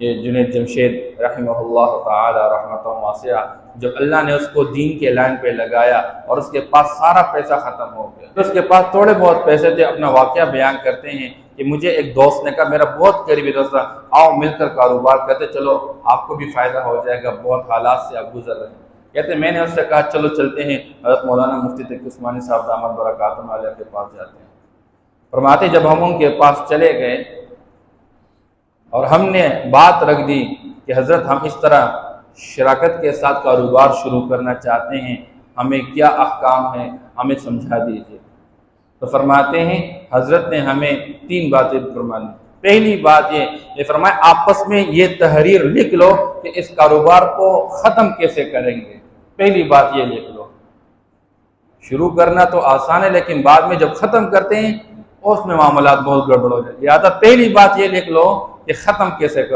یہ جنید جمشید رحمہ اللہ تعالی رحمۃ واسعہ، جب اللہ نے اس کو دین کے لائن پہ لگایا اور اس کے پاس سارا پیسہ ختم ہو گیا، اس کے پاس تھوڑے بہت پیسے تھے، اپنا واقعہ بیان کرتے ہیں کہ مجھے ایک دوست نے کہا، میرا بہت قریبی دوست تھا، آؤ مل کر کاروبار کرتے، چلو آپ کو بھی فائدہ ہو جائے گا، بہت حالات سے آپ گزر رہے ہیں۔ کہتے میں نے اس سے کہا چلو چلتے ہیں، حضرت مولانا مفتی تقی عثمانی صاحب دامت برکاتہم علیہ کے پاس جاتے ہیں۔ فرماتے جب ہم ان کے پاس چلے گئے اور ہم نے بات رکھ دی کہ حضرت ہم اس طرح شراکت کے ساتھ کاروبار شروع کرنا چاہتے ہیں، ہمیں کیا احکام ہیں، ہمیں سمجھا دیجیے۔ تو فرماتے ہیں حضرت نے ہمیں 3 باتیں فرمانی۔ پہلی بات یہ فرمایا آپس میں یہ تحریر لکھ لو کہ اس کاروبار کو ختم کیسے کریں گے۔ پہلی بات یہ لکھ لو، شروع کرنا تو آسان ہے لیکن بعد میں جب ختم کرتے ہیں اس میں معاملات بہت گڑبڑ ہو جاتے ہیں، لہٰذا پہلی بات یہ لکھ لو کہ ختم کیسے کرو۔